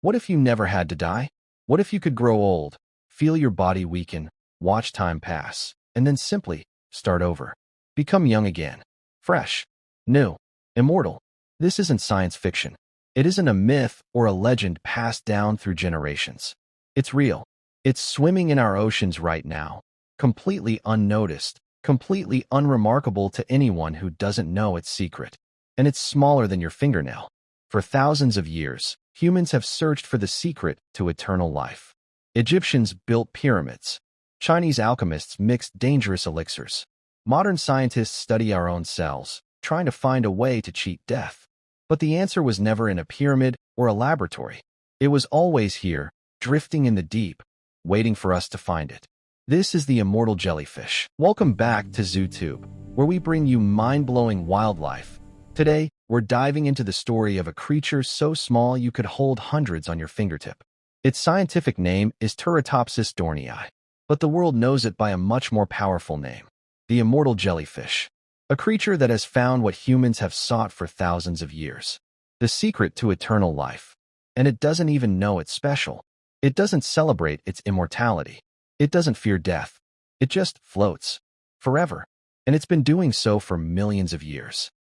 What if you never had to die? What if you could grow old, feel your body weaken, watch time pass, and then simply start over? Become young again, fresh, new, immortal. This isn't science fiction. It isn't a myth or a legend passed down through generations. It's real. It's swimming in our oceans right now, completely unnoticed, completely unremarkable to anyone who doesn't know its secret. And it's smaller than your fingernail. For thousands of years, humans have searched for the secret to eternal life. Egyptians built pyramids. Chinese alchemists mixed dangerous elixirs. Modern scientists study our own cells, trying to find a way to cheat death. But the answer was never in a pyramid or a laboratory. It was always here, drifting in the deep, waiting for us to find it. This is the immortal jellyfish. Welcome back to ZooTube, where we bring you mind-blowing wildlife. Today, we're diving into the story of a creature so small you could hold hundreds on your fingertip. Its scientific name is Turritopsis dohrnii, but the world knows it by a much more powerful name, the immortal jellyfish. A creature that has found what humans have sought for thousands of years, the secret to eternal life. And it doesn't even know it's special. It doesn't celebrate its immortality. It doesn't fear death. It just floats forever. And it's been doing so for millions of years.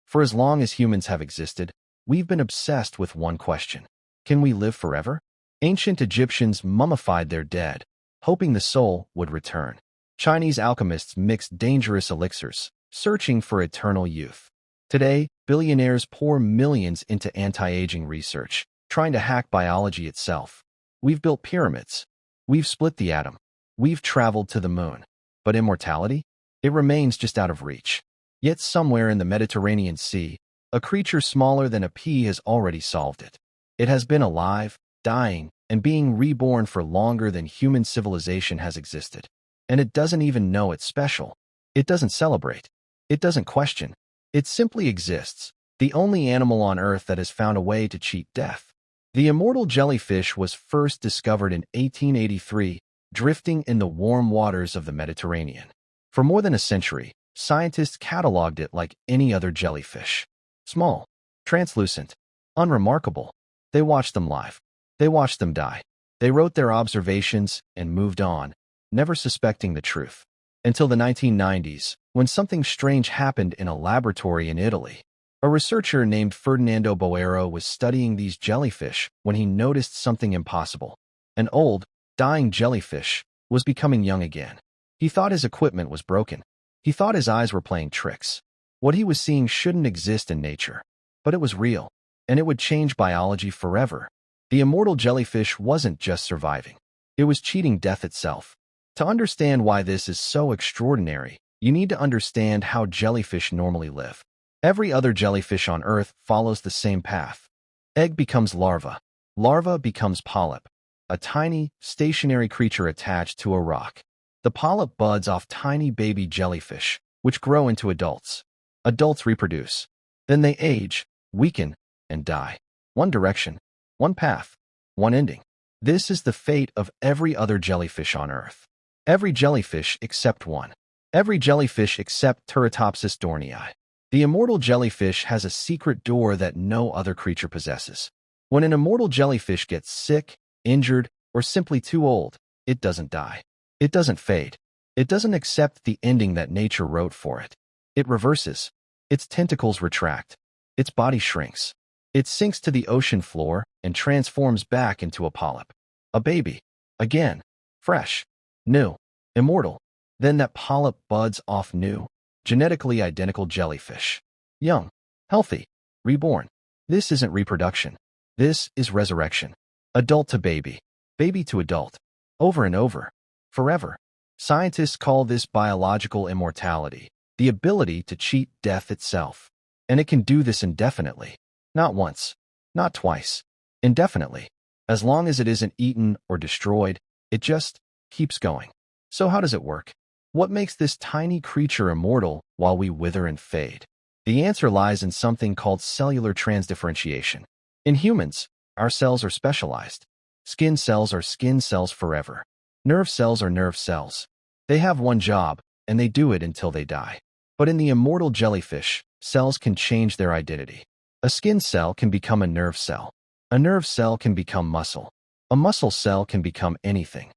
For as long as humans have existed, we've been obsessed with one question. Can we live forever? Ancient Egyptians mummified their dead, hoping the soul would return. Chinese alchemists mixed dangerous elixirs, searching for eternal youth. Today, billionaires pour millions into anti-aging research, trying to hack biology itself. We've built pyramids. We've split the atom. We've traveled to the moon. But immortality? It remains just out of reach. Yet somewhere in the Mediterranean Sea, a creature smaller than a pea has already solved it. It has been alive, dying, and being reborn for longer than human civilization has existed. And it doesn't even know it's special. It doesn't celebrate. It doesn't question. It simply exists, the only animal on Earth that has found a way to cheat death. The immortal jellyfish was first discovered in 1883, drifting in the warm waters of the Mediterranean. For more than a century, scientists cataloged it like any other jellyfish. Small, translucent, unremarkable. They watched them live. They watched them die. They wrote their observations and moved on, never suspecting the truth. Until the 1990s, when something strange happened in a laboratory in Italy. A researcher named Ferdinando Boero was studying these jellyfish when he noticed something impossible. An old, dying jellyfish was becoming young again. He thought his equipment was broken. He thought his eyes were playing tricks. What he was seeing shouldn't exist in nature. But it was real, and it would change biology forever. The immortal jellyfish wasn't just surviving. It was cheating death itself. To understand why this is so extraordinary, you need to understand how jellyfish normally live. Every other jellyfish on Earth follows the same path. Egg becomes larva. Larva becomes polyp, a tiny, stationary creature attached to a rock. The polyp buds off tiny baby jellyfish, which grow into adults. Adults reproduce. Then they age, weaken, and die. One direction, one path, one ending. This is the fate of every other jellyfish on Earth. Every jellyfish except one. Every jellyfish except Turritopsis dohrnii. The immortal jellyfish has a secret door that no other creature possesses. When an immortal jellyfish gets sick, injured, or simply too old, it doesn't die. It doesn't fade. It doesn't accept the ending that nature wrote for it. It reverses. Its tentacles retract. Its body shrinks. It sinks to the ocean floor and transforms back into a polyp. A baby. Again. Fresh. New. Immortal. Then that polyp buds off new, genetically identical jellyfish. Young. Healthy. Reborn. This isn't reproduction. This is resurrection. Adult to baby. Baby to adult. Over and over. Forever. Scientists call this biological immortality, the ability to cheat death itself. And it can do this indefinitely. Not once. Not twice. Indefinitely. As long as it isn't eaten or destroyed, it just keeps going. So how does it work? What makes this tiny creature immortal while we wither and fade? The answer lies in something called cellular transdifferentiation. In humans, our cells are specialized. Skin cells are skin cells forever. Nerve cells are nerve cells. They have one job, and they do it until they die. But in the immortal jellyfish, cells can change their identity. A skin cell can become a nerve cell. A nerve cell can become muscle. A muscle cell can become anything.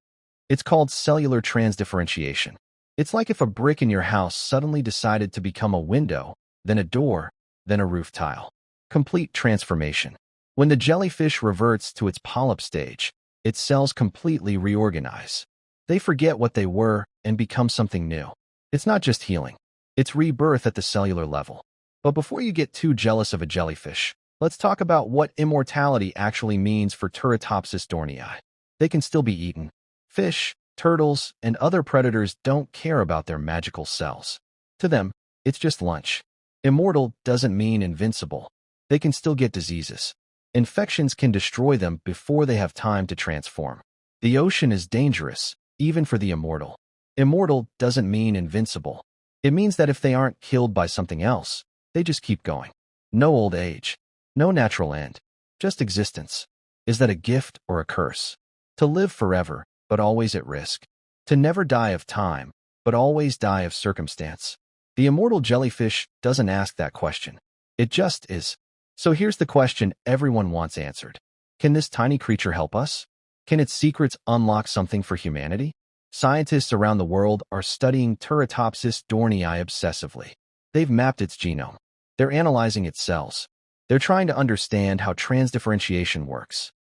It's called cellular transdifferentiation. It's like if a brick in your house suddenly decided to become a window, then a door, then a roof tile. Complete transformation. When the jellyfish reverts to its polyp stage, its cells completely reorganize. They forget what they were and become something new. It's not just healing. It's rebirth at the cellular level. But before you get too jealous of a jellyfish, let's talk about what immortality actually means for Turritopsis dohrnii. They can still be eaten. Fish, turtles, and other predators don't care about their magical cells. To them, it's just lunch. Immortal doesn't mean invincible. They can still get diseases. Infections can destroy them before they have time to transform. The ocean is dangerous, even for the immortal. Immortal doesn't mean invincible. It means that if they aren't killed by something else, they just keep going. No old age. No natural end. Just existence. Is that a gift or a curse? To live forever, but always at risk. To never die of time, but always die of circumstance. The immortal jellyfish doesn't ask that question. It just is. So here's the question everyone wants answered. Can this tiny creature help us? Can its secrets unlock something for humanity? Scientists around the world are studying Turritopsis dohrnii obsessively. They've mapped its genome. They're analyzing its cells. They're trying to understand how transdifferentiation works.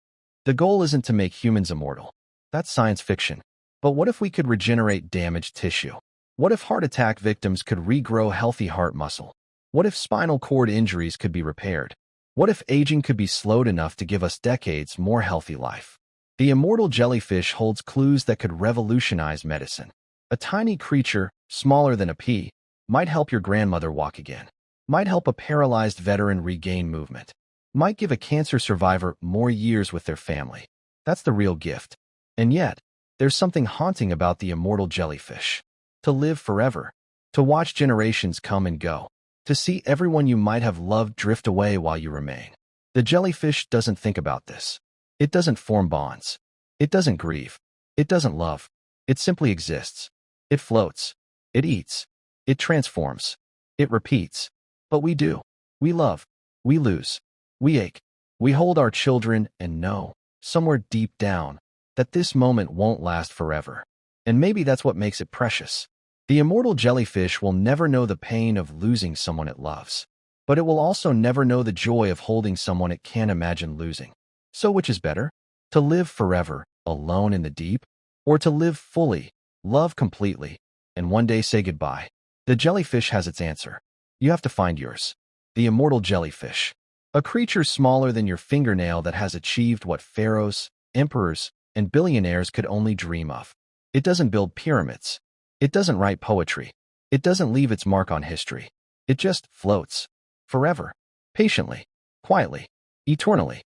The goal isn't to make humans immortal. That's science fiction. But what if we could regenerate damaged tissue? What if heart attack victims could regrow healthy heart muscle? What if spinal cord injuries could be repaired? What if aging could be slowed enough to give us decades more healthy life? The immortal jellyfish holds clues that could revolutionize medicine. A tiny creature, smaller than a pea, might help your grandmother walk again. Might help a paralyzed veteran regain movement. Might give a cancer survivor more years with their family. That's the real gift. And yet, there's something haunting about the immortal jellyfish. To live forever. To watch generations come and go. To see everyone you might have loved drift away while you remain. The jellyfish doesn't think about this. It doesn't form bonds. It doesn't grieve. It doesn't love. It simply exists. It floats. It eats. It transforms. It repeats. But we do. We love. We lose. We ache. We hold our children and know, somewhere deep down, that this moment won't last forever. And maybe that's what makes it precious. The immortal jellyfish will never know the pain of losing someone it loves. But it will also never know the joy of holding someone it can't imagine losing. So which is better? To live forever, alone in the deep? Or to live fully, love completely, and one day say goodbye? The jellyfish has its answer. You have to find yours. The immortal jellyfish. A creature smaller than your fingernail that has achieved what pharaohs, emperors, and billionaires could only dream of. It doesn't build pyramids. It doesn't write poetry. It doesn't leave its mark on history. It just floats. Forever. Patiently. Quietly. Eternally.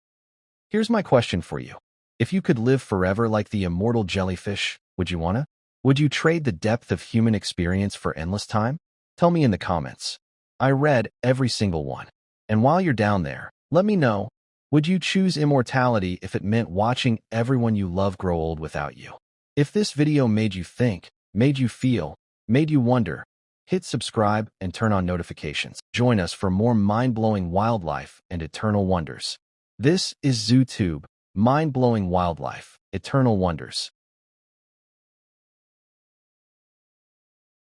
Here's my question for you. If you could live forever like the immortal jellyfish, would you wanna? Would you trade the depth of human experience for endless time? Tell me in the comments. I read every single one. And while you're down there, let me know, would you choose immortality if it meant watching everyone you love grow old without you? If this video made you think, made you feel, made you wonder, hit subscribe and turn on notifications. Join us for more mind-blowing wildlife and eternal wonders. This is ZooTube, mind-blowing wildlife, eternal wonders.